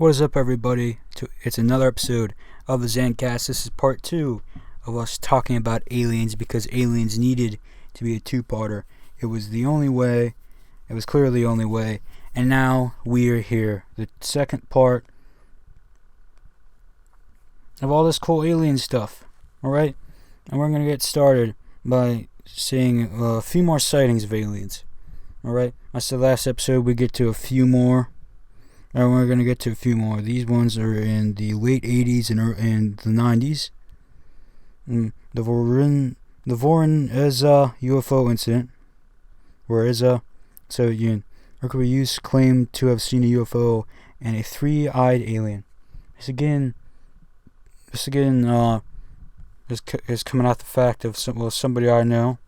What is up, everybody? It's another episode of the Xancast. This is part 2 of us talking about aliens because aliens needed to be a two-parter. It was the only way. It was clearly the only way. And now we are here. The second part of all this cool alien stuff. Alright? And we're going to get started by seeing a few more sightings of aliens. Alright? I said last episode we get to a few more. And we're going to get to a few more. These ones are in the late 80s and the 90s. The Voronezh UFO incident, where Soviet Union, Mercury claimed to have seen a UFO and a three-eyed alien. This again is coming out the fact of somebody I know.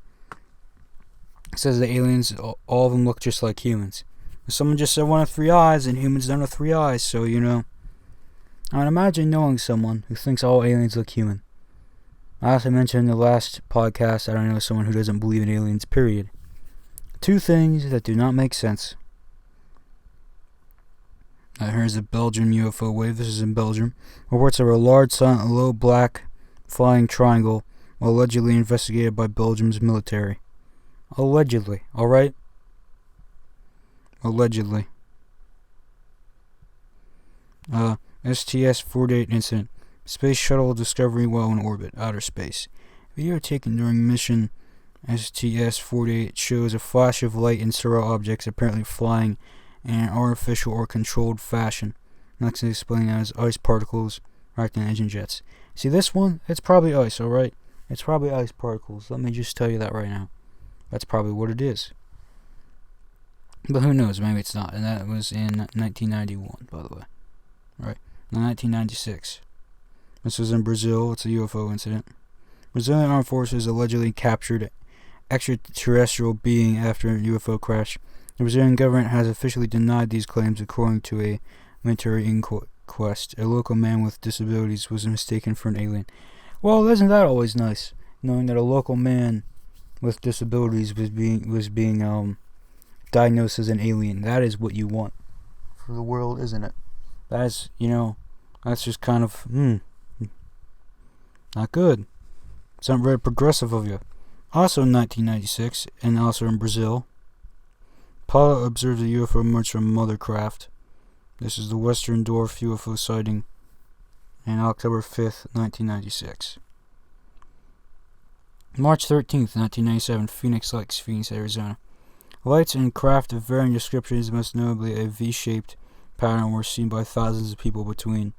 It says the aliens, all of them look just like humans. Someone just said one of three eyes, and humans don't have three eyes, so, I would imagine knowing someone who thinks all aliens look human. I also mentioned in the last podcast that I know someone who doesn't believe in aliens, period. Two things that do not make sense. Here's a Belgian UFO wave. This is in Belgium. Reports of a large, silent, low, black flying triangle allegedly investigated by Belgium's military. Allegedly, alright? Allegedly. STS-48 incident. Space shuttle discovery while in orbit. Outer space. Video taken during mission STS-48 shows a flash of light in several objects apparently flying in an artificial or controlled fashion. Next explained as ice particles reacting engine jets. See this one? It's probably ice, alright? It's probably ice particles. Let me just tell you that right now. That's probably what it is. But who knows, maybe it's not. And that was in 1991, by the way. Right. In 1996. This was in Brazil. It's a UFO incident. Brazilian armed forces allegedly captured extraterrestrial being after a UFO crash. The Brazilian government has officially denied these claims according to a military inquest. A local man with disabilities was mistaken for an alien. Well, isn't that always nice? Knowing that a local man with disabilities was being diagnosed as an alien. That is what you want for the world, isn't it? That is, that's just kind of, not good. It's not very progressive of you. Also in 1996, and also in Brazil, pilot observed a UFO emerge from mother craft. This is the Western Dwarf UFO sighting on October 5th, 1996. March 13th, 1997, Phoenix Lakes, Phoenix, Arizona. Lights and craft of varying descriptions, most notably a V-shaped pattern, were seen by thousands of people between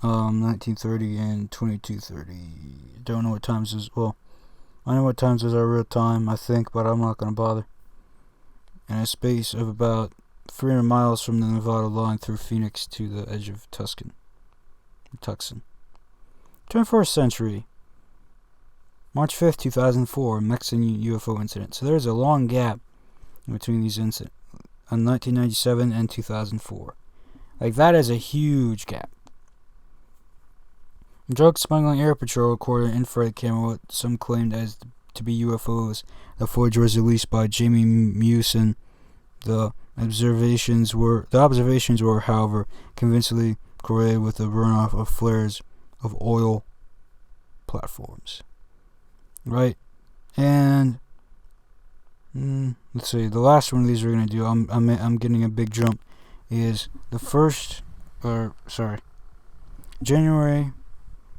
1930 and 2230. Don't know what times is. Well, I know what times is our real time, I think, but I'm not going to bother. In a space of about 300 miles from the Nevada line through Phoenix to the edge of Tucson. 21st century. March 5th, 2004, Mexican UFO incident. So there's a long gap between these incidents, 1997 and 2004. That is a huge gap. Drug smuggling air patrol recorded an infrared camera what some claimed as to be UFOs. The footage was released by Jamie Mewson. The observations were, however, convincingly correlated with the runoff of flares of oil platforms. Right, and let's see. The last one of these we're gonna do. I'm getting a big jump. Is January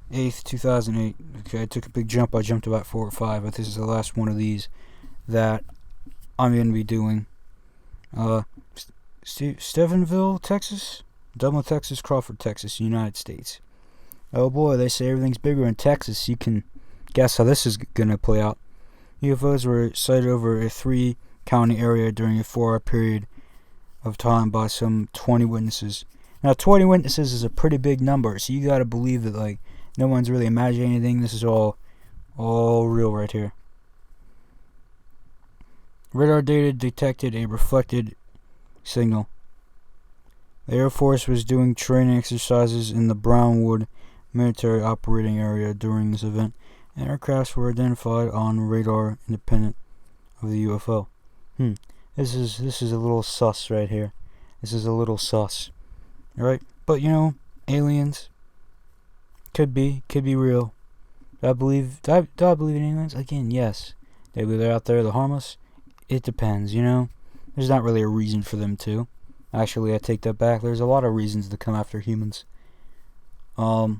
8th, 2008. Okay, I took a big jump. I jumped about 4 or 5, but this is the last one of these that I'm gonna be doing. Stephenville, Texas, Dublin, Texas, Crawford, Texas, United States. Oh boy, they say everything's bigger in Texas. You can guess how this is going to play out. UFOs were sighted over a 3-county area during a 4-hour period of time by some 20 witnesses. Now, 20 witnesses is a pretty big number, so you got to believe that no one's really imagining anything. This is all real right here. Radar data detected a reflected signal. The Air Force was doing training exercises in the Brownwood military operating area during this event. And aircrafts were identified on radar independent of the UFO. This is a little sus right here. This is a little sus. Right? But, aliens could be real. Do I believe in aliens? Again, yes. They believe they're out there to harm us? It depends, There's not really a reason for them to. Actually, I take that back. There's a lot of reasons to come after humans. Maybe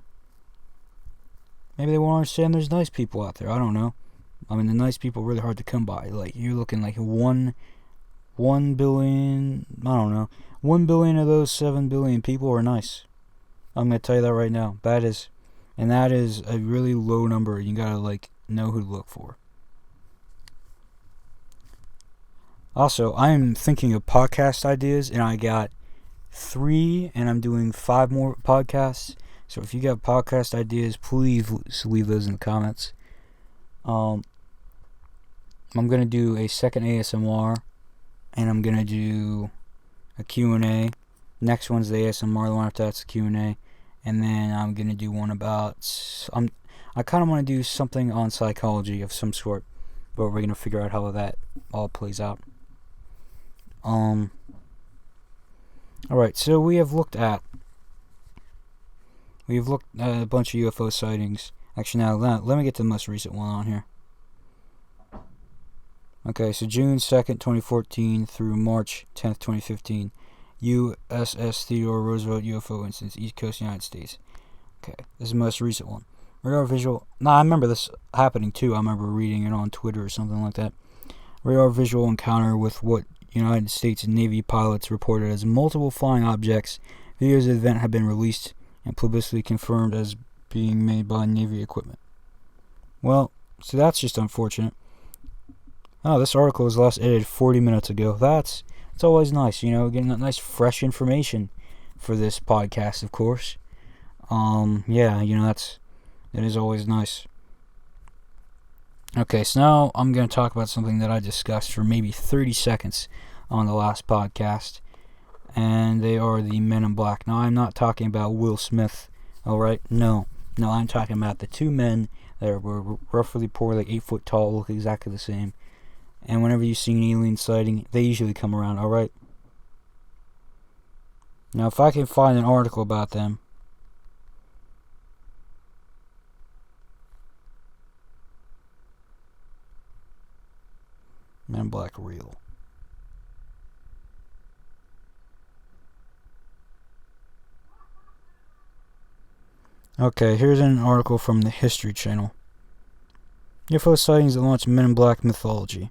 they won't understand there's nice people out there. I don't know. I mean, the nice people are really hard to come by. Like, you're looking like 1 billion, I don't know. 1 billion of those 7 billion people are nice. I'm going to tell you that right now. That is a really low number. You got to, know who to look for. Also, I am thinking of podcast ideas, and I got 3, and I'm doing 5 more podcasts. So if you got podcast ideas, please leave those in the comments. I'm going to do a second ASMR, and I'm going to do a Q&A. Next one's the ASMR, the one after that's the Q&A. And then I'm going to do one about... I kind of want to do something on psychology of some sort, but we're going to figure out how that all plays out. Alright, so we have looked at a bunch of UFO sightings. Actually, now let me get to the most recent one on here. Okay, so June 2nd, 2014 through March 10th, 2015. USS Theodore Roosevelt UFO incidents, East Coast, United States. Okay, this is the most recent one. Radar visual... I remember this happening too. I remember reading it on Twitter or something like that. Radar visual encounter with what United States Navy pilots reported as multiple flying objects. Videos of the event have been released and publicly confirmed as being made by Navy equipment. Well, so that's just unfortunate. Oh, this article was last edited 40 minutes ago. It's always nice, getting that nice fresh information for this podcast, of course. It is always nice. Okay, so now I'm going to talk about something that I discussed for maybe 30 seconds on the last podcast. And they are the Men in Black. Now, I'm not talking about Will Smith, alright? No, I'm talking about the 2 men that were roughly poor, 8 foot tall, look exactly the same. And whenever you see an alien sighting, they usually come around, alright? Now, if I can find an article about them... Men in Black real. Okay, here's an article from the History Channel. UFO sightings that launch Men in Black mythology.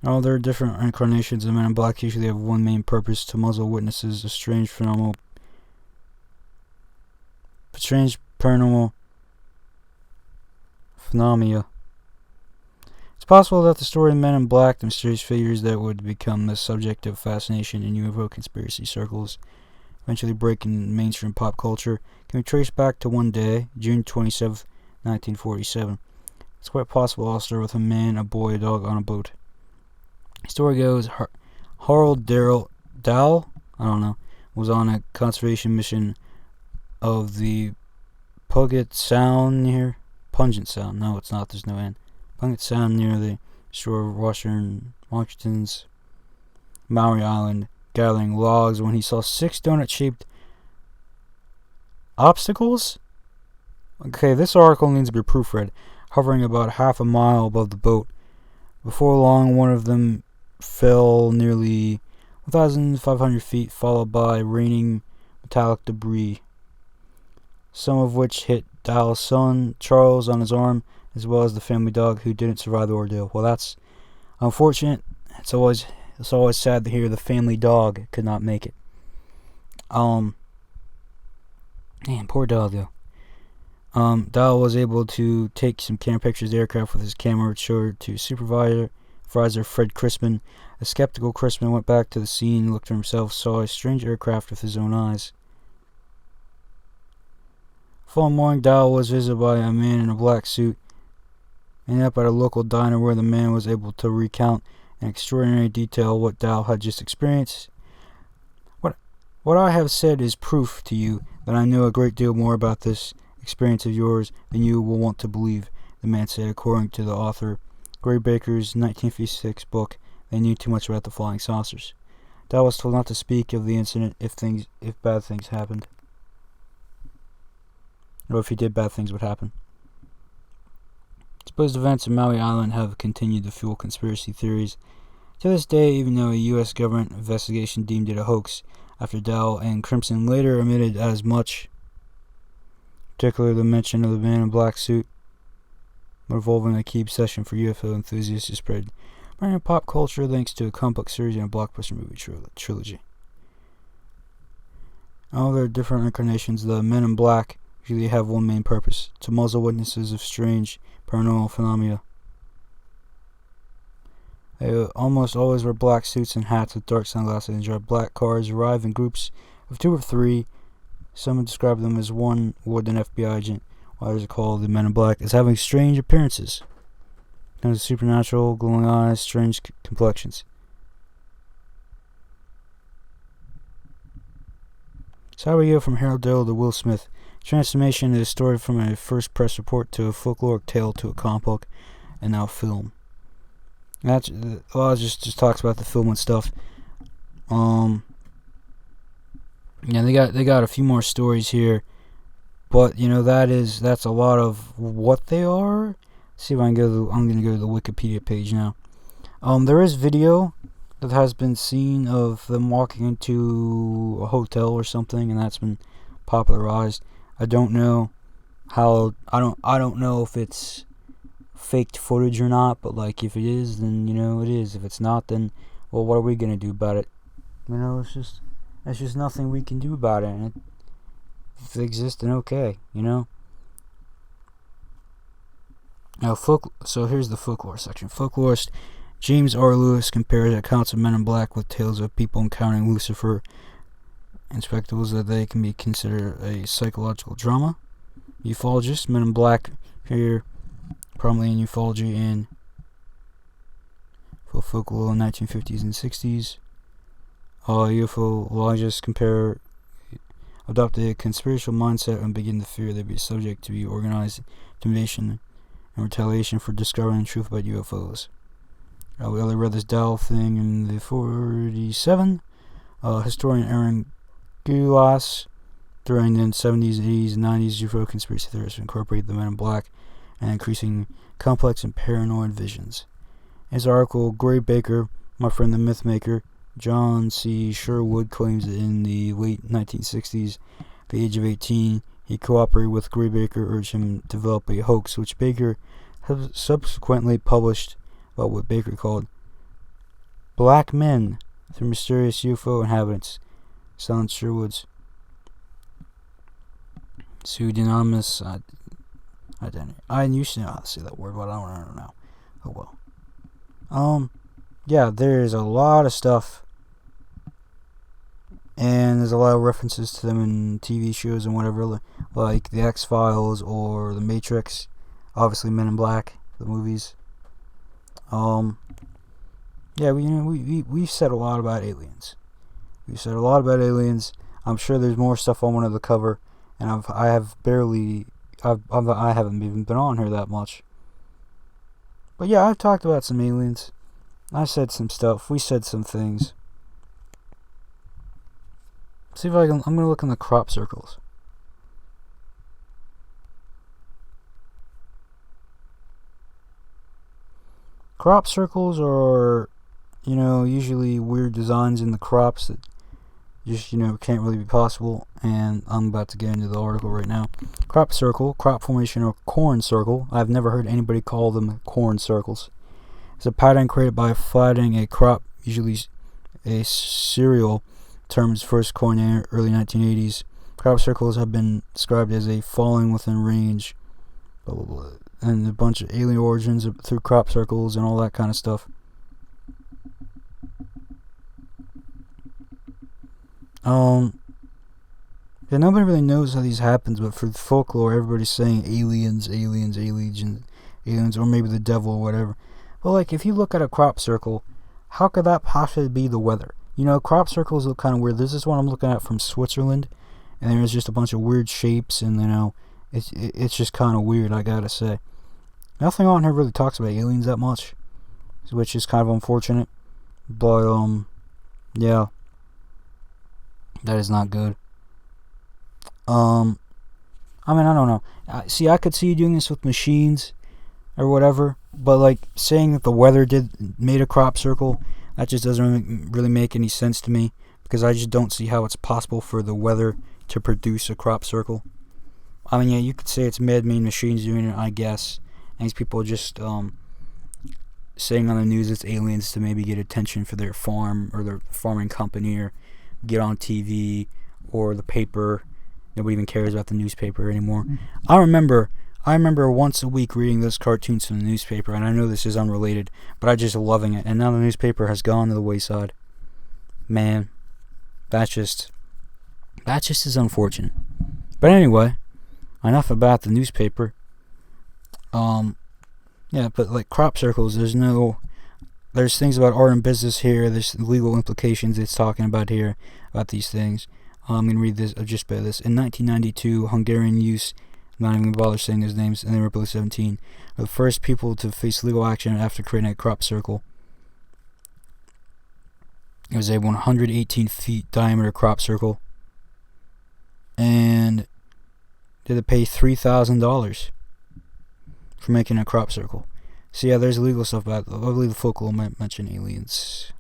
All their different incarnations of Men in Black usually have one main purpose: to muzzle witnesses of strange paranormal phenomena. It's possible that the story of Men in Black, the mysterious figures that would become the subject of fascination in UFO conspiracy circles, eventually breaking mainstream pop culture, can be traced back to one day, June 27th, 1947. It's quite possible I'll start with a man, a boy, a dog on a boat. The story goes, Harold Dow, was on a conservation mission of the Puget Sound near... Pungent Sound, no it's not, there's no N. Puget Sound near the shore of Washington's Maui Island, gathering logs when he saw 6 donut-shaped obstacles? Okay, this article needs to be proofread. Hovering about half a mile above the boat. Before long, one of them fell nearly 1,500 feet, followed by raining metallic debris, some of which hit Dow's son, Charles, on his arm, as well as the family dog, who didn't survive the ordeal. Well, that's unfortunate. It's always sad to hear the family dog could not make it. Man, poor dog, though. Dow was able to take some camera pictures of the aircraft with his camera, which showed to supervisor Fred Crispin. A skeptical Crispin went back to the scene, looked at himself, saw a strange aircraft with his own eyes. The following morning, Dow was visited by a man in a black suit, ended up at a local diner where the man was able to recount in extraordinary detail what Dow had just experienced. What I have said is proof to you that I know a great deal more about this experience of yours than you will want to believe, the man said, according to the author Gray Baker's 1956 book, They Knew Too Much About the Flying Saucers. Dell was told not to speak of the incident if bad things happened. Or if he did, bad things would happen. Supposed events in Maui Island have continued to fuel conspiracy theories to this day, even though a U.S. government investigation deemed it a hoax after Dell and Crimson later admitted as much, particularly the mention of the man in black suit revolving a key obsession for UFO enthusiasts to spread bringing pop culture links to a comic book series and a blockbuster movie trilogy. All their different incarnations, the Men in Black usually have one main purpose: to muzzle witnesses of strange paranormal phenomena. They almost always wear black suits and hats with dark sunglasses and drive black cars, arrive in groups of 2 or 3. Some describe them as one would an FBI agent, while others call the Men in Black as having strange appearances. Kind of supernatural, glowing eyes, strange complexions. So how we go from Harold Dale to Will Smith. Transformation is a story from a first press report to a folkloric tale to a comic book and now film. That's just talks about the film and stuff. Yeah, they got a few more stories here, but that's a lot of what they are. See if I can go. I'm gonna go to the Wikipedia page now. There is video that has been seen of them walking into a hotel or something, and that's been popularized. I don't know how. I don't know if it's faked footage or not, but like if it is, then it is. If it's not, then well, what are we gonna do about it? It's just nothing we can do about it. And if it exists, then okay, Now, so here's the folklore section. Folklorist James R. Lewis compares accounts of Men in Black with tales of people encountering Lucifer and spectacles that they can be considered a psychological drama. Ufologists, Men in Black appear prominently in ufology and folklore in the 1950s and 60s. Ufologists adopt a conspiratorial mindset and begin to fear they'd be subject to be organized intimidation and retaliation for discovering the truth about UFOs. We only read this Dell thing in the 47. Historian Aaron Gulas, during the 70s, 80s, and 90s, UFO conspiracy theorists incorporate the Men in Black and increasing complex and paranoid visions. His article, Gray Baker, My Friend the Mythmaker, John C. Sherwood, claims that in the late 1960s, at the age of 18, he cooperated with Gray Baker, urged him to develop a hoax, which Baker has subsequently published about what Baker called Black Men through Mysterious UFO Inhabitants. Sounds Sherwood's pseudonymous identity. I used to know how to say that word, but I don't know. Oh well. Yeah, there's a lot of stuff, and there's a lot of references to them in TV shows and whatever, like The X-Files or The Matrix. Obviously, Men in Black, the movies. Yeah, we've said a lot about aliens. I'm sure there's more stuff I wanted to cover, and I haven't even been on here that much. But yeah, I've talked about some aliens. I said some stuff. We said some things. See if I can. I'm gonna look in the crop circles. Crop circles are, usually weird designs in the crops that just, can't really be possible. And I'm about to get into the article right now. Crop circle, crop formation, or corn circle. I've never heard anybody call them corn circles. It's a pattern created by flattening a crop, usually a cereal. Terms first coined in the early 1980s. Crop circles have been described as a falling within range, blah blah blah, and a bunch of alien origins through crop circles and all that kind of stuff. Yeah, nobody really knows how these happens, but for folklore, everybody's saying aliens, or maybe the devil or whatever. But like, if you look at a crop circle, how could that possibly be the weather? Crop circles look kind of weird. This is one I'm looking at from Switzerland, and there's just a bunch of weird shapes, and it's just kind of weird, I gotta say. Nothing on here really talks about aliens that much, which is kind of unfortunate. But yeah, That is not good. I mean, I don't know. See, I could see you doing this with machines or whatever, but like saying that the weather made a crop circle, that just doesn't really make any sense to me, because I just don't see how it's possible for the weather to produce a crop circle. I mean, yeah, you could say it's man-made machines doing it, I guess. And these people just saying on the news it's aliens to maybe get attention for their farm or their farming company, or get on TV or the paper. Nobody even cares about the newspaper anymore. I remember once a week reading those cartoons from the newspaper, and I know this is unrelated, but I just loving it. And now the newspaper has gone to the wayside. Man, that's just is unfortunate. But anyway, enough about the newspaper. Yeah, but like crop circles, there's things about art and business here. There's legal implications it's talking about here about these things. I'm going to read this, just by this. In 1992, Hungarian youths, I'm not even going to bother saying those names, and they were both 17, are the first people to face legal action after creating a crop circle. It was a 118 feet diameter crop circle, and they had to pay $3,000 for making a crop circle. So yeah, there's legal stuff about it. I believe the folklore might mention aliens.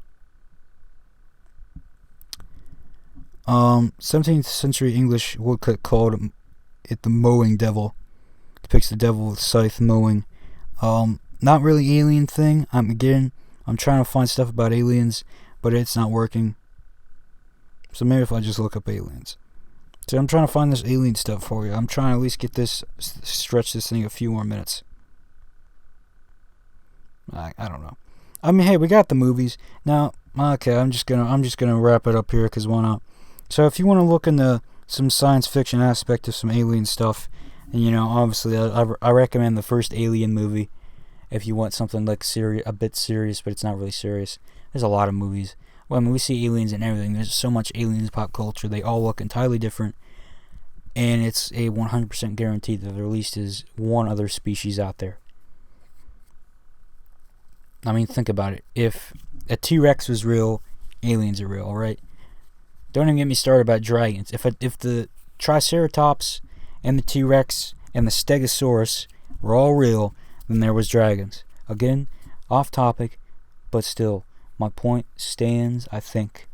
17th century English woodcut called it the mowing devil. Depicts the devil with scythe mowing. Not really alien thing. I'm trying to find stuff about aliens, but it's not working. So maybe if I just look up aliens. So I'm trying to find this alien stuff for you. I'm trying to at least get this, stretch this thing a few more minutes. I don't know. I mean, hey, we got the movies now. Okay, I'm just gonna wrap it up here, because why not? So if you want to look into some science fiction aspect of some alien stuff, and obviously I recommend the first Alien movie. If you want something like a bit serious, but it's not really serious. There's a lot of movies. Well, I mean, we see aliens and everything. There's so much aliens pop culture. They all look entirely different, and it's a 100% guarantee that there at least is one other species out there. I mean, think about it. If a T-Rex was real, aliens are real, right? Don't even get me started about dragons. If the Triceratops and the T-Rex and the Stegosaurus were all real, then there was dragons. Again, off topic, but still, my point stands. I think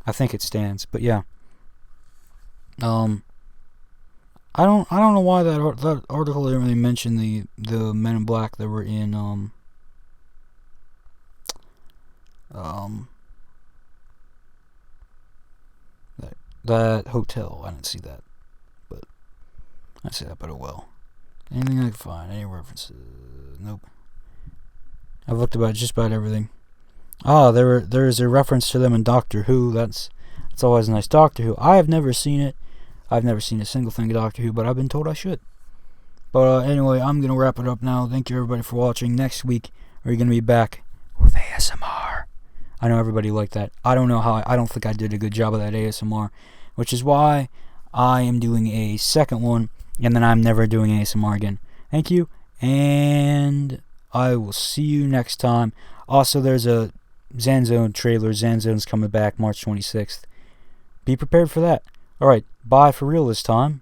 it stands. But yeah, I don't know why that article didn't really mention the Men in Black that were in that hotel. I didn't see that, but I see that, but oh well. Anything I can find, any references? Nope. I've looked about just about everything. There's a reference to them in Doctor Who. That's always nice. Doctor Who. I have never seen it. I've never seen a single thing of Doctor Who, but I've been told I should. But anyway, I'm gonna wrap it up now. Thank you everybody for watching. Next week we're gonna be back with ASMR. I know everybody liked that. I don't know how. I don't think I did a good job of that ASMR, which is why I am doing a second one, and then I'm never doing ASMR again. Thank you, and I will see you next time. Also, there's a Zanzone trailer. Zanzone's coming back March 26th. Be prepared for that. Alright, bye for real this time.